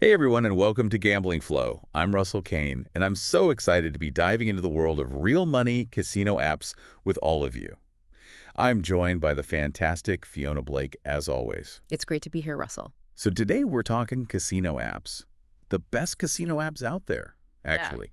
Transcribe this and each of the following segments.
Hey everyone, and welcome to Gambling Flow. I'm Russell Kane, and I'm so excited to be diving into the world of real money casino apps with all of you. I'm joined by the fantastic Fiona Blake, as always. It's great to be here, Russell. So today we're talking casino apps. The best casino apps out there, Yeah. actually.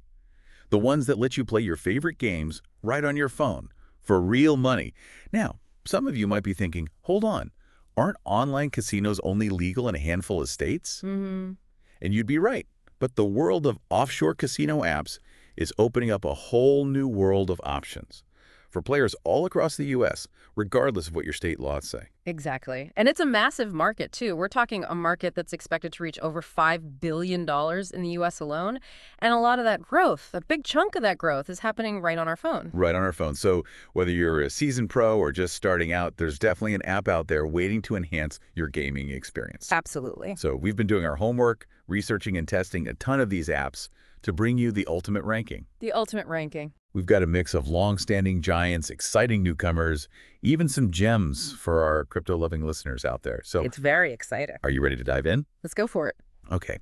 The ones that let you play your favorite games right on your phone for real money. Now, some of you might be thinking, hold on, aren't online casinos only legal in a handful of states? hmm And you'd be right. But the world of offshore casino apps is opening up a whole new world of options for players all across the U.S., regardless of what your state laws say. Exactly. And it's a massive market, too. We're talking a market that's expected to reach over $5 billion in the U.S. alone. And a lot of that growth, a big chunk of that growth, is happening right on our phone. Right on our phone. So whether you're a seasoned pro or just starting out, there's definitely an app out there waiting to enhance your gaming experience. Absolutely. So we've been doing our homework, researching and testing a ton of these apps to bring you the ultimate ranking. The ultimate ranking. We've got a mix of long-standing giants, exciting newcomers, even some gems for our crypto-loving listeners out there. So It's very exciting. are you ready to dive in? Let's go for it. Okay,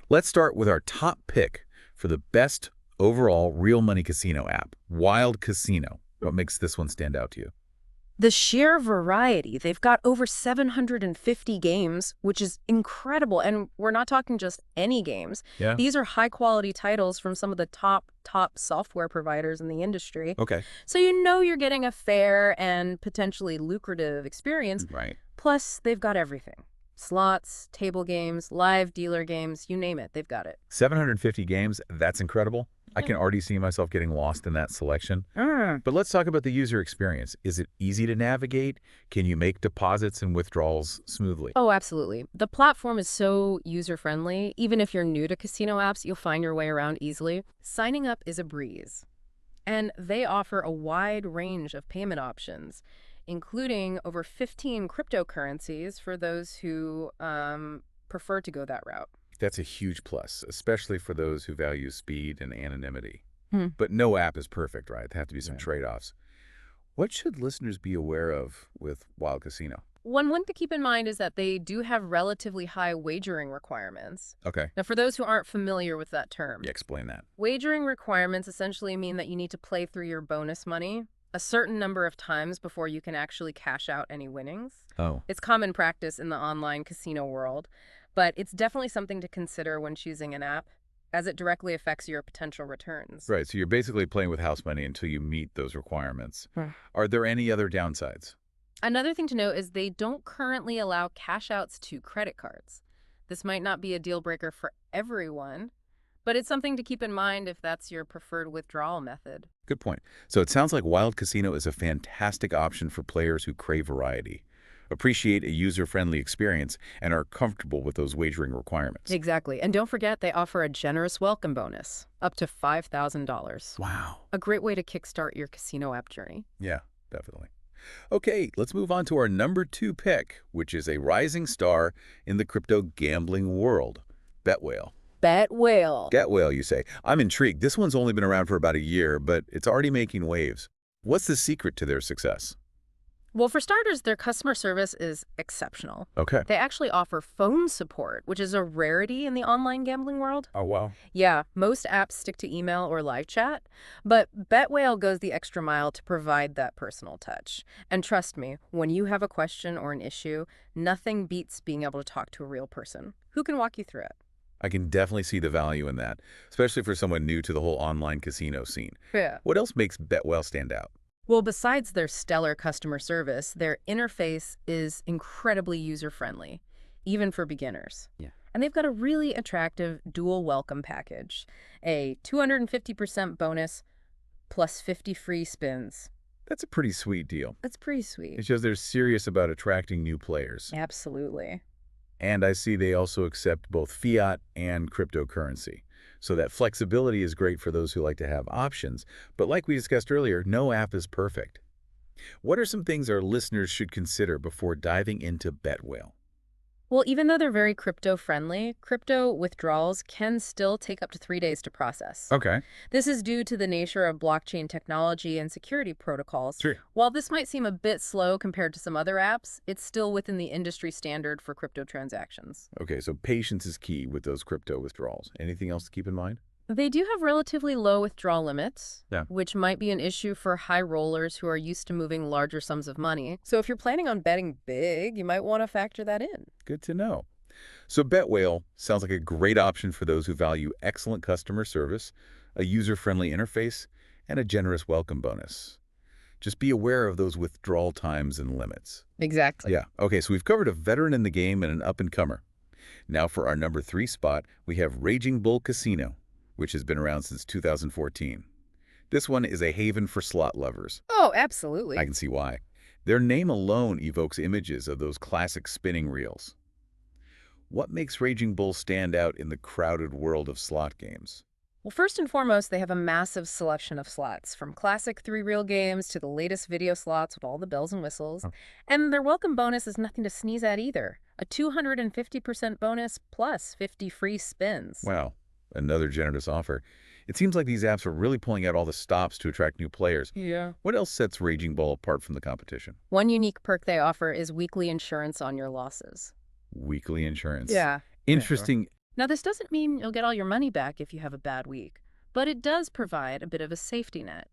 let's start with our top pick for the best overall real money casino app, Wild Casino. What makes this one stand out to you? The sheer variety. They've got over 750 games, which is incredible. And we're not talking just any games. Yeah. These are high-quality titles from some of the top software providers in the industry. Okay. So you know you're getting a fair and potentially lucrative experience. Right. Plus, they've got everything. Slots, table games, live dealer games, you name it, they've got it. 750 games, that's incredible. I can already see myself getting lost in that selection. But let's talk about the user experience. Is it easy to navigate? Can you make deposits and withdrawals smoothly? Oh, absolutely. The platform is so user-friendly. Even if you're new to casino apps, you'll find your way around easily. Signing up is a breeze. And they offer a wide range of payment options, including over 15 cryptocurrencies for those who prefer to go that route. That's a huge plus, especially for those who value speed and anonymity. Hmm. But no app is perfect, right? There have to be some Right. trade-offs. What should listeners be aware of with Wild Casino? One to keep in mind is that they do have relatively high wagering requirements. Okay. Now, for those who aren't familiar with that term, Yeah, explain that. wagering requirements essentially mean that you need to play through your bonus money a certain number of times before you can actually cash out any winnings. Oh. It's common practice in the online casino world, but it's definitely something to consider when choosing an app, as it directly affects your potential returns. Right, so you're basically playing with house money until you meet those requirements. Hmm. Are there any other downsides? Another thing to note is they don't currently allow cash outs to credit cards. This might not be a deal breaker for everyone, but it's something to keep in mind if that's your preferred withdrawal method. Good point. So it sounds like Wild Casino is a fantastic option for players who crave variety, appreciate a user-friendly experience, and are comfortable with those wagering requirements. Exactly. And don't forget, they offer a generous welcome bonus, up to $5,000. Wow. A great way to kickstart your casino app journey. Yeah, definitely. Okay, let's move on to our number 2 pick, which is a rising star in the crypto gambling world, BetWhale. Bet whale. Get Whale, you say. I'm intrigued. This one's only been around for about a year, but it's already making waves. What's the secret to their success? Well, for starters, their customer service is exceptional. Okay. They actually offer phone support, which is a rarity in the online gambling world. Oh, wow. Yeah, most apps stick to email or live chat, but BetWhale goes the extra mile to provide that personal touch. And trust me, when you have a question or an issue, nothing beats being able to talk to a real person who can walk you through it. I can definitely see the value in that, especially for someone new to the whole online casino scene. Yeah. What else makes BetWhale stand out? Well, besides their stellar customer service, their interface is incredibly user-friendly, even for beginners. Yeah. And they've got a really attractive dual welcome package, a 250% bonus plus 50 free spins. That's a pretty sweet deal. That's pretty sweet. It shows they're serious about attracting new players. Absolutely. And I see they also accept both fiat and cryptocurrency. So that flexibility is great for those who like to have options. But like we discussed earlier, no app is perfect. What are some things our listeners should consider before diving into BetWhale? Well, even though they're very crypto-friendly, crypto withdrawals can still take up to 3 days to process. Okay. This is due to the nature of blockchain technology and security protocols. Sure. While this might seem a bit slow compared to some other apps, it's still within the industry standard for crypto transactions. Okay, so patience is key with those crypto withdrawals. Anything else to keep in mind? They do have relatively low withdrawal limits, Yeah. which might be an issue for high rollers who are used to moving larger sums of money. So if you're planning on betting big, you might want to factor that in. Good to know. So BetWhale sounds like a great option for those who value excellent customer service, a user-friendly interface, and a generous welcome bonus. Just be aware of those withdrawal times and limits. Exactly. Yeah. Okay, so we've covered a veteran in the game and an up-and-comer. Now for our number 3 spot, we have Raging Bull Casino, which has been around since 2014. This one is a haven for slot lovers. Oh, absolutely. I can see why. Their name alone evokes images of those classic spinning reels. What makes Raging Bull stand out in the crowded world of slot games? Well, first and foremost, they have a massive selection of slots, from classic three-reel games to the latest video slots with all the bells and whistles. Oh. And their welcome bonus is nothing to sneeze at either. A 250% bonus plus 50 free spins. Wow, another generous offer. It seems like these apps are really pulling out all the stops to attract new players. Yeah. What else sets Raging Bull apart from the competition? One unique perk they offer is weekly insurance on your losses. Weekly insurance. Yeah. Interesting. Now, this doesn't mean you'll get all your money back if you have a bad week, but it does provide a bit of a safety net,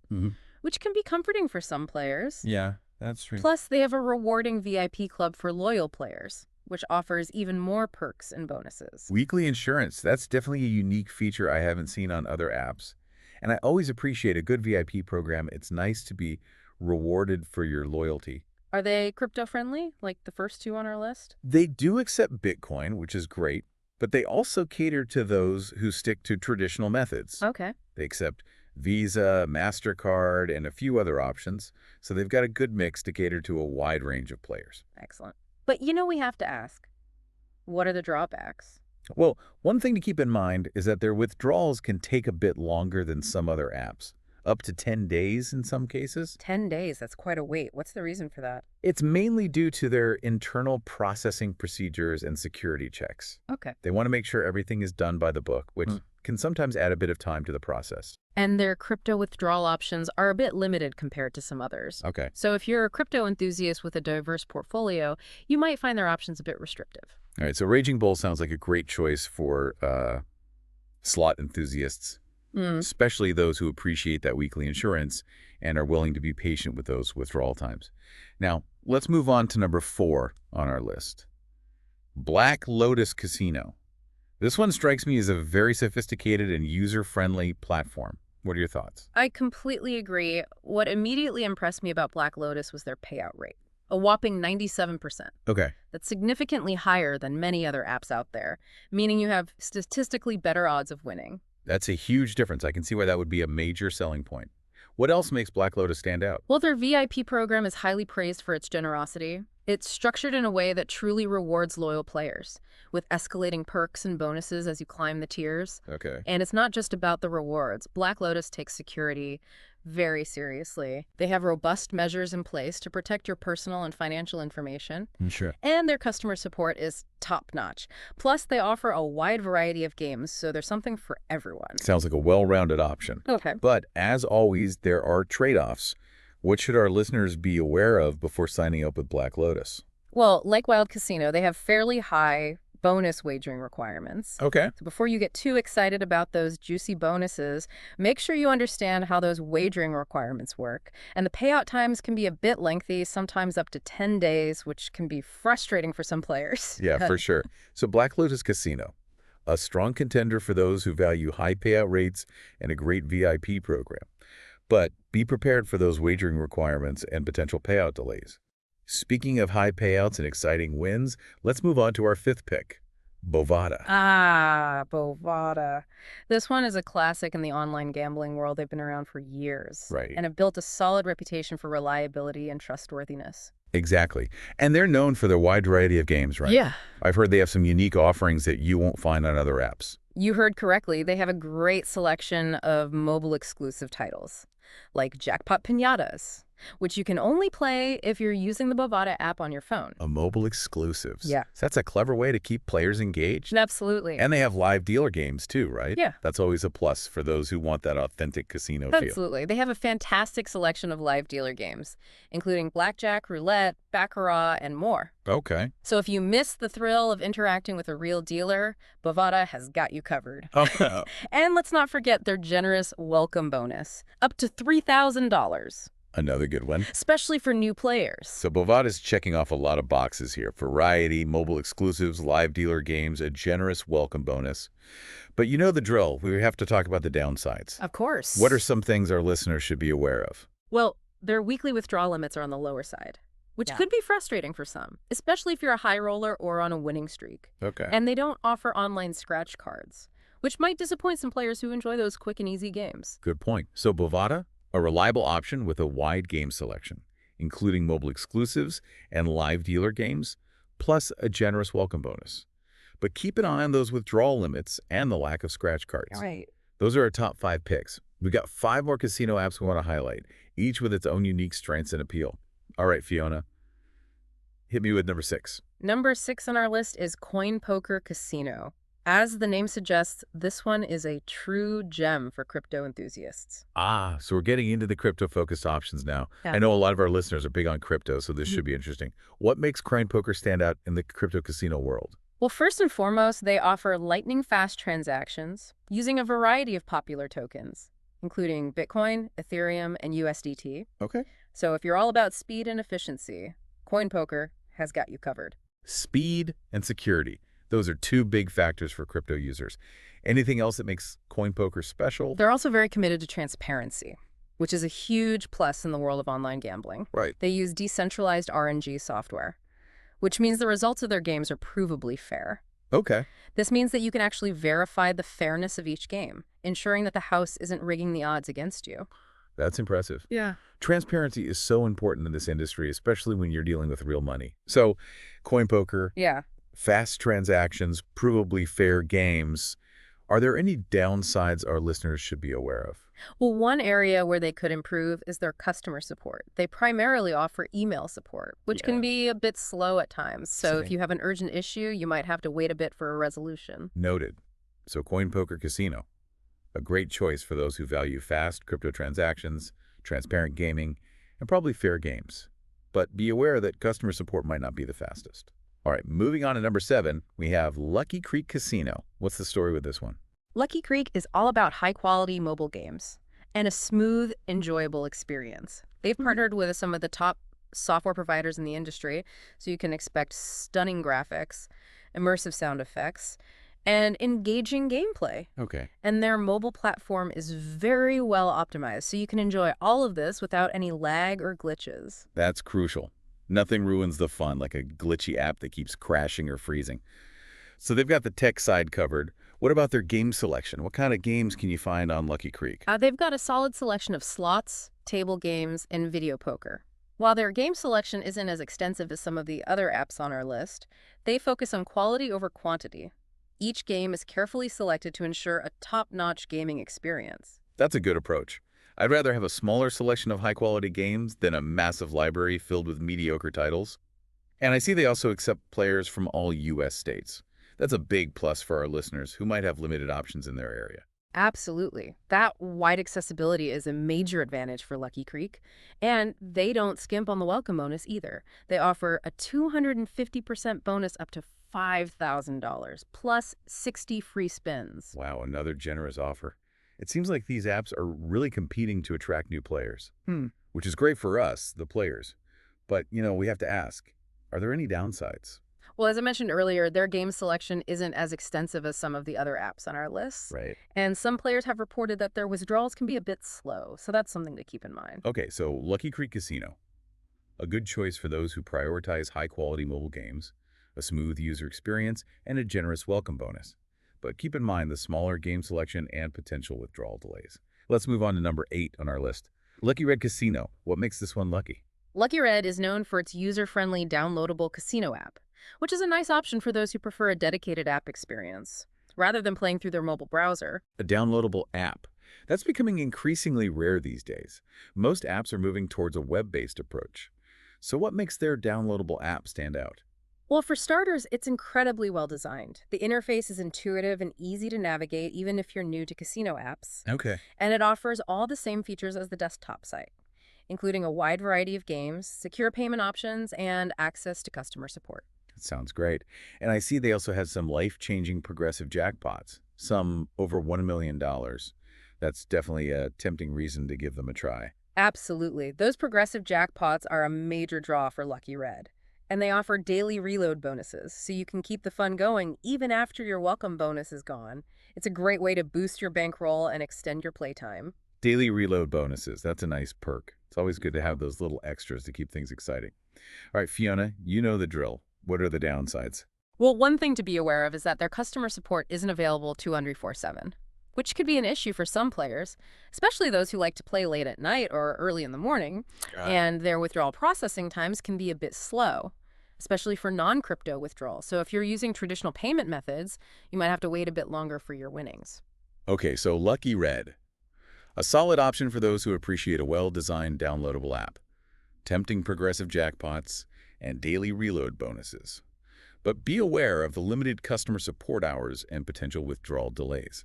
which can be comforting for some players. Yeah, that's true. Plus, they have a rewarding VIP club for loyal players, which offers even more perks and bonuses. Weekly insurance, that's definitely a unique feature I haven't seen on other apps. And I always appreciate a good VIP program. It's nice to be rewarded for your loyalty. Are they crypto-friendly, like the first two on our list? They do accept Bitcoin, which is great, but they also cater to those who stick to traditional methods. Okay. They accept Visa, MasterCard, and a few other options, so they've got a good mix to cater to a wide range of players. Excellent. But we have to ask, what are the drawbacks? Well, one thing to keep in mind is that their withdrawals can take a bit longer than some other apps, up to 10 days in some cases. 10 days, that's quite a wait. What's the reason for that? It's mainly due to their internal processing procedures and security checks. Okay. They want to make sure everything is done by the book, which can sometimes add a bit of time to the process. And their crypto withdrawal options are a bit limited compared to some others. Okay. So if you're a crypto enthusiast with a diverse portfolio, you might find their options a bit restrictive. All right, so Raging Bull sounds like a great choice for slot enthusiasts, especially those who appreciate that weekly insurance and are willing to be patient with those withdrawal times. Now, let's move on to number 4 on our list. Black Lotus Casino. This one strikes me as a very sophisticated and user-friendly platform. What are your thoughts? I completely agree. What immediately impressed me about Black Lotus was their payout rate, a whopping 97%. Okay. That's significantly higher than many other apps out there, meaning you have statistically better odds of winning. That's a huge difference. I can see why that would be a major selling point. What else makes Black Lotus stand out? Well, their VIP program is highly praised for its generosity. It's structured in a way that truly rewards loyal players, with escalating perks and bonuses as you climb the tiers. Okay. And it's not just about the rewards. Black Lotus takes security very seriously. They have robust measures in place to protect your personal and financial information. Sure. And their customer support is top-notch. Plus, they offer a wide variety of games, so there's something for everyone. Sounds like a well-rounded option. Okay. But as always, there are trade-offs. What should our listeners be aware of before signing up with Black Lotus? Well, like Wild Casino, they have fairly high bonus wagering requirements. Okay. So before you get too excited about those juicy bonuses, make sure you understand how those wagering requirements work. And the payout times can be a bit lengthy, sometimes up to 10 days, which can be frustrating for some players. Yeah, for sure. So Black Lotus Casino, a strong contender for those who value high payout rates and a great VIP program. But be prepared for those wagering requirements and potential payout delays. Speaking of high payouts and exciting wins, let's move on to our 5th pick, Bovada. Ah, Bovada. This one is a classic in the online gambling world. They've been around for years. Right. And have built a solid reputation for reliability and trustworthiness. Exactly. And they're known for their wide variety of games, right? Yeah. I've heard they have some unique offerings that you won't find on other apps. You heard correctly. They have a great selection of mobile exclusive titles, like Jackpot Pinatas, which you can only play if you're using the Bovada app on your phone. A mobile exclusives. Yeah. So that's a clever way to keep players engaged. Absolutely. And they have live dealer games too, right? Yeah. That's always a plus for those who want that authentic casino feel. Absolutely. They have a fantastic selection of live dealer games, including blackjack, roulette, baccarat, and more. Okay. So if you miss the thrill of interacting with a real dealer, Bovada has got you covered. Oh, And let's not forget their generous welcome bonus, up to $3,000, another good one. especially for new players. So Bovada's checking off a lot of boxes here. Variety, mobile exclusives, live dealer games, a generous welcome bonus. But you know the drill. We have to talk about the downsides. Of course. What are some things our listeners should be aware of? Well, their weekly withdrawal limits are on the lower side, which could be frustrating for some, especially if you're a high roller or on a winning streak. Okay. And they don't offer online scratch cards, which might disappoint some players who enjoy those quick and easy games. Good point. So Bovada, a reliable option with a wide game selection, including mobile exclusives and live dealer games, plus a generous welcome bonus. But keep an eye on those withdrawal limits and the lack of scratch cards. Right. Those are our top 5 picks. We've got 5 more casino apps we want to highlight, each with its own unique strengths and appeal. All right, Fiona, hit me with number 6. Number 6 on our list is Coin Poker Casino. As the name suggests, this one is a true gem for crypto enthusiasts. Ah, so we're getting into the crypto-focused options now. Yeah. I know a lot of our listeners are big on crypto, so this should be interesting. What makes Coin Poker stand out in the crypto casino world? Well, first and foremost, they offer lightning-fast transactions using a variety of popular tokens, including Bitcoin, Ethereum, and USDT. Okay. So if you're all about speed and efficiency, Coin Poker has got you covered. Speed and security. Those are 2 big factors for crypto users. Anything else that makes Coin Poker special? They're also very committed to transparency, which is a huge plus in the world of online gambling. Right. They use decentralized RNG software, which means the results of their games are provably fair. Okay. This means that you can actually verify the fairness of each game, ensuring that the house isn't rigging the odds against you. That's impressive. Yeah. Transparency is so important in this industry, especially when you're dealing with real money. So, Coin Poker, Yeah. fast transactions, provably fair games. Are there any downsides our listeners should be aware of? Well, one area where they could improve is their customer support. They primarily offer email support, which Yeah. can be a bit slow at times. So if Same. you have an urgent issue, you might have to wait a bit for a resolution. Noted. So Coin Poker Casino, a great choice for those who value fast crypto transactions, transparent gaming, and probably fair games. But be aware that customer support might not be the fastest. All right, moving on to number 7, we have Lucky Creek Casino. What's the story with this one? Lucky Creek is all about high-quality mobile games and a smooth, enjoyable experience. They've partnered with some of the top software providers in the industry, so you can expect stunning graphics, immersive sound effects, and engaging gameplay. Okay. And their mobile platform is very well optimized, so you can enjoy all of this without any lag or glitches. That's crucial. Nothing ruins the fun like a glitchy app that keeps crashing or freezing. So they've got the tech side covered. What about their game selection? What kind of games can you find on Lucky Creek? They've got a solid selection of slots, table games, and video poker. While their game selection isn't as extensive as some of the other apps on our list, they focus on quality over quantity. Each game is carefully selected to ensure a top-notch gaming experience. That's a good approach. I'd rather have a smaller selection of high-quality games than a massive library filled with mediocre titles. And I see they also accept players from all U.S. states. That's a big plus for our listeners who might have limited options in their area. Absolutely. That wide accessibility is a major advantage for Lucky Creek. And they don't skimp on the welcome bonus either. They offer a 250% bonus up to $5,000, plus 60 free spins. Wow, another generous offer. It seems like these apps are really competing to attract new players, which is great for us, the players. But, we have to ask, are there any downsides? Well, as I mentioned earlier, their game selection isn't as extensive as some of the other apps on our list. Right. And some players have reported that their withdrawals can be a bit slow, so that's something to keep in mind. Okay, so Lucky Creek Casino, a good choice for those who prioritize high-quality mobile games, a smooth user experience, and a generous welcome bonus. But keep in mind the smaller game selection and potential withdrawal delays. Let's move on to number 8 on our list. Lucky Red Casino. What makes this one lucky? Lucky Red is known for its user-friendly downloadable casino app, which is a nice option for those who prefer a dedicated app experience, rather than playing through their mobile browser. A downloadable app. That's becoming increasingly rare these days. Most apps are moving towards a web-based approach. So what makes their downloadable app stand out? Well, for starters, it's incredibly well designed. The interface is intuitive and easy to navigate, even if you're new to casino apps. Okay. And it offers all the same features as the desktop site, including a wide variety of games, secure payment options, and access to customer support. That sounds great. And I see they also have some life-changing progressive jackpots, some over $1 million. That's definitely a tempting reason to give them a try. Absolutely. Those progressive jackpots are a major draw for Lucky Red. And they offer daily reload bonuses, so you can keep the fun going even after your welcome bonus is gone. It's a great way to boost your bankroll and extend your playtime. Daily reload bonuses, that's a nice perk. It's always good to have those little extras to keep things exciting. All right, Fiona, you know the drill. What are the downsides? Well, one thing to be aware of is that their customer support isn't available 24/7, which could be an issue for some players, especially those who like to play late at night or early in the morning, Got it. and their withdrawal processing times can be a bit slow, especially for non-crypto withdrawals. So if you're using traditional payment methods, you might have to wait a bit longer for your winnings. Okay, so Lucky Red. A solid option for those who appreciate a well-designed downloadable app, tempting progressive jackpots, and daily reload bonuses. But be aware of the limited customer support hours and potential withdrawal delays.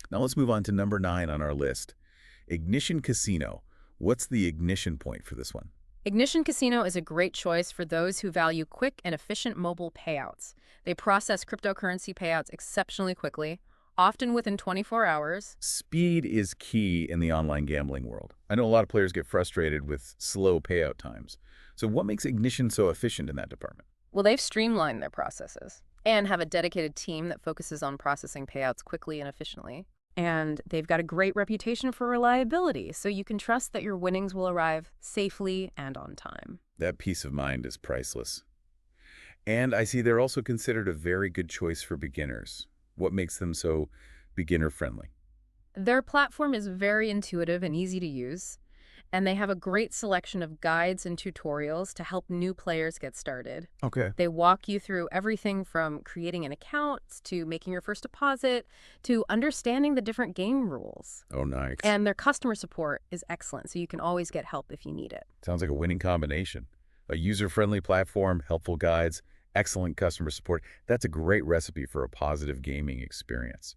Now let's move on to number 9 on our list. Ignition Casino. What's the ignition point for this one? Ignition Casino is a great choice for those who value quick and efficient mobile payouts. They process cryptocurrency payouts exceptionally quickly, often within 24 hours. Speed is key in the online gambling world. I know a lot of players get frustrated with slow payout times. So what makes Ignition so efficient in that department? Well, they've streamlined their processes and have a dedicated team that focuses on processing payouts quickly and efficiently. And they've got a great reputation for reliability, so you can trust that your winnings will arrive safely and on time. That peace of mind is priceless. And I see they're also considered a very good choice for beginners. What makes them so beginner-friendly? Their platform is very intuitive and easy to use, and they have a great selection of guides and tutorials to help new players get started. Okay. They walk you through everything from creating an account to making your first deposit to understanding the different game rules. Oh, nice. And their customer support is excellent, so you can always get help if you need it. Sounds like a winning combination. A user-friendly platform, helpful guides, excellent customer support. That's a great recipe for a positive gaming experience.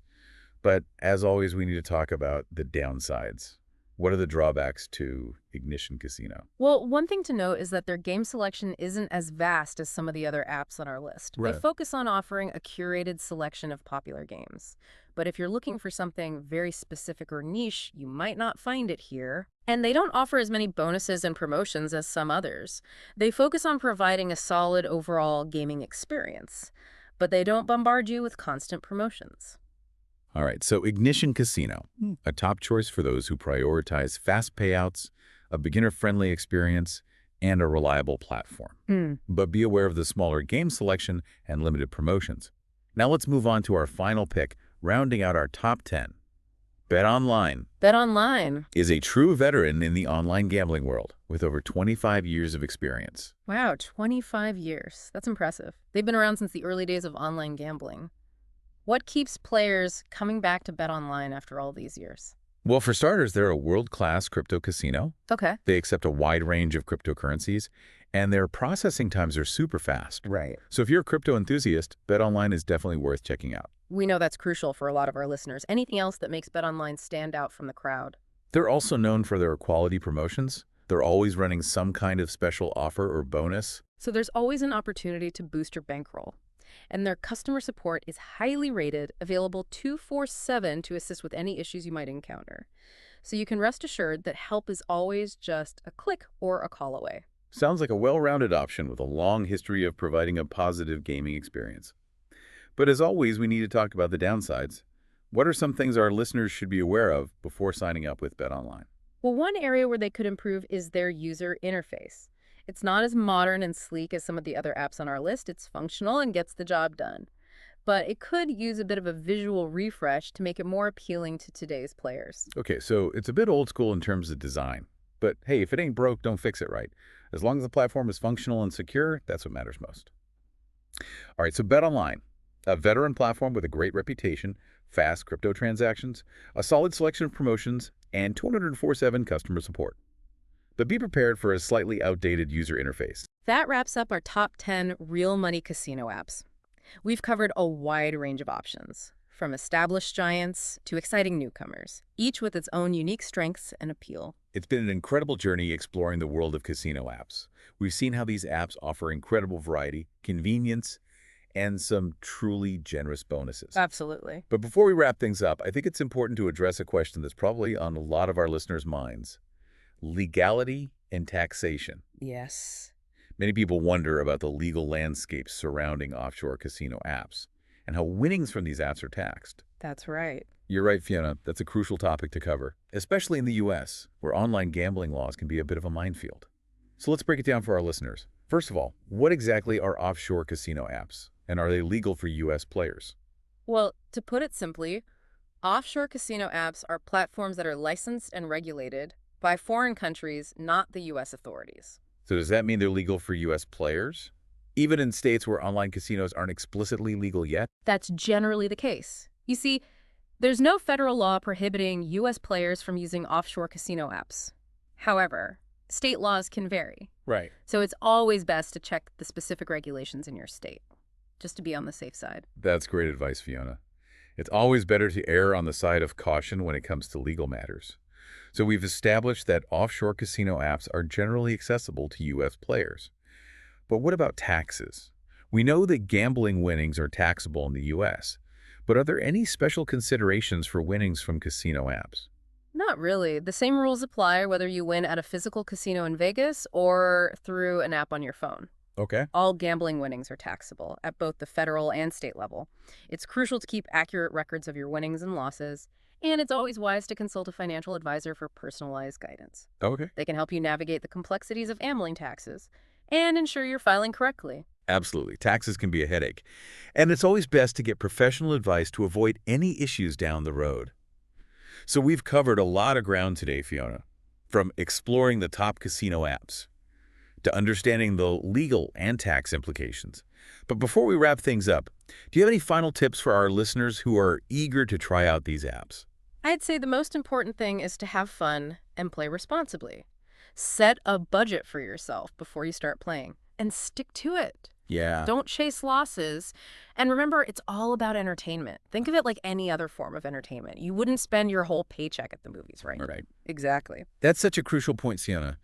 But as always, we need to talk about the downsides. What are the drawbacks to Ignition Casino? Well, one thing to note is that their game selection isn't as vast as some of the other apps on our list. They Right. focus on offering a curated selection of popular games. But if you're looking for something very specific or niche, you might not find it here. And they don't offer as many bonuses and promotions as some others. They focus on providing a solid overall gaming experience, but they don't bombard you with constant promotions. All right, so Ignition Casino, a top choice for those who prioritize fast payouts, a beginner-friendly experience, and a reliable platform. But be aware of the smaller game selection and limited promotions. Now let's move on to our final pick, rounding out our top 10. BetOnline BetOnline. is a true veteran in the online gambling world with over 25 years of experience. Wow, 25 years. That's impressive. They've been around since the early days of online gambling. What keeps players coming back to BetOnline after all these years? Well, for starters, they're a world-class crypto casino. Okay. They accept a wide range of cryptocurrencies, and their processing times are super fast. Right. So if you're a crypto enthusiast, BetOnline is definitely worth checking out. We know that's crucial for a lot of our listeners. Anything else that makes BetOnline stand out from the crowd? They're also known for their quality promotions. They're always running some kind of special offer or bonus. So there's always an opportunity to boost your bankroll. And their customer support is highly rated, available 24/7 to assist with any issues you might encounter. So you can rest assured that help is always just a click or a call away. Sounds like a well-rounded option with a long history of providing a positive gaming experience. But as always, we need to talk about the downsides. What are some things our listeners should be aware of before signing up with BetOnline? Well, one area where they could improve is their user interface. It's not as modern and sleek as some of the other apps on our list. It's functional and gets the job done. But it could use a bit of a visual refresh to make it more appealing to today's players. Okay, so it's a bit old school in terms of design. But hey, if it ain't broke, don't fix it right. As long as the platform is functional and secure, that's what matters most. All right, so BetOnline, a veteran platform with a great reputation, fast crypto transactions, a solid selection of promotions, and 24/7 customer support. But be prepared for a slightly outdated user interface. That wraps up our top 10 real money casino apps. We've covered a wide range of options, from established giants to exciting newcomers, each with its own unique strengths and appeal. It's been an incredible journey exploring the world of casino apps. We've seen how these apps offer incredible variety, convenience, and some truly generous bonuses. Absolutely. But before we wrap things up, I think it's important to address a question that's probably on a lot of our listeners' minds: legality and taxation. Yes. Many people wonder about the legal landscape surrounding offshore casino apps and how winnings from these apps are taxed. That's right. You're right, Fiona. That's a crucial topic to cover, especially in the U.S., where online gambling laws can be a bit of a minefield. So let's break it down for our listeners. First of all, what exactly are offshore casino apps, and are they legal for U.S. players? Well, to put it simply, offshore casino apps are platforms that are licensed and regulated by foreign countries, not the U.S. authorities. So does that mean they're legal for U.S. players, even in states where online casinos aren't explicitly legal yet? That's generally the case. You see, there's no federal law prohibiting U.S. players from using offshore casino apps. However, state laws can vary. Right. So it's always best to check the specific regulations in your state, just to be on the safe side. That's great advice, Fiona. It's always better to err on the side of caution when it comes to legal matters. So we've established that offshore casino apps are generally accessible to U.S. players. But what about taxes? We know that gambling winnings are taxable in the U.S., but are there any special considerations for winnings from casino apps? Not really. The same rules apply whether you win at a physical casino in Vegas or through an app on your phone. Okay. All gambling winnings are taxable at both the federal and state level. It's crucial to keep accurate records of your winnings and losses, and it's always wise to consult a financial advisor for personalized guidance. Okay. They can help you navigate the complexities of gambling taxes and ensure you're filing correctly. Absolutely. Taxes can be a headache. And it's always best to get professional advice to avoid any issues down the road. So we've covered a lot of ground today, Fiona, from exploring the top casino apps to understanding the legal and tax implications. But before we wrap things up, do you have any final tips for our listeners who are eager to try out these apps? I'd say the most important thing is to have fun and play responsibly. Set a budget for yourself before you start playing and stick to it. Yeah. Don't chase losses. And remember, it's all about entertainment. Think of it like any other form of entertainment. You wouldn't spend your whole paycheck at the movies, right? Right. Exactly. That's such a crucial point, Fiona.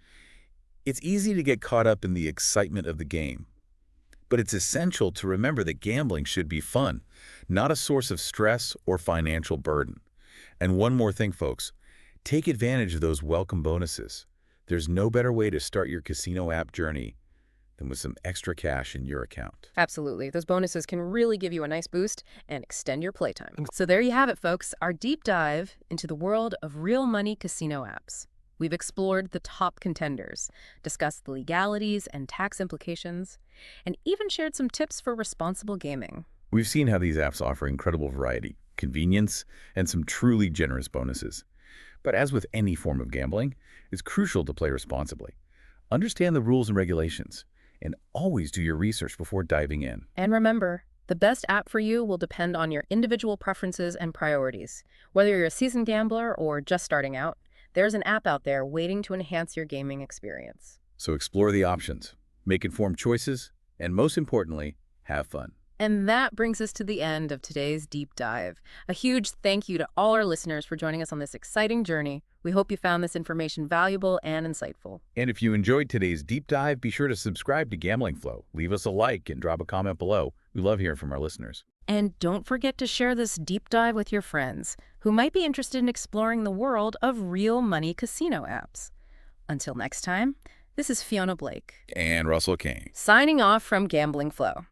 It's easy to get caught up in the excitement of the game, but it's essential to remember that gambling should be fun, not a source of stress or financial burden. And one more thing, folks, take advantage of those welcome bonuses. There's no better way to start your casino app journey than with some extra cash in your account. Absolutely. Those bonuses can really give you a nice boost and extend your playtime. So there you have it, folks, our deep dive into the world of real money casino apps. We've explored the top contenders, discussed the legalities and tax implications, and even shared some tips for responsible gaming. We've seen how these apps offer incredible variety, convenience, and some truly generous bonuses. But as with any form of gambling, it's crucial to play responsibly. Understand the rules and regulations, and always do your research before diving in. And remember, the best app for you will depend on your individual preferences and priorities. Whether you're a seasoned gambler or just starting out, there's an app out there waiting to enhance your gaming experience. So explore the options, make informed choices, and most importantly, have fun. And that brings us to the end of today's deep dive. A huge thank you to all our listeners for joining us on this exciting journey. We hope you found this information valuable and insightful. And if you enjoyed today's deep dive, be sure to subscribe to Gambling Flow. Leave us a like and drop a comment below. We love hearing from our listeners. And don't forget to share this deep dive with your friends who might be interested in exploring the world of real money casino apps. Until next time, this is Fiona Blake. And Russell Kane. Signing off from Gambling Flow.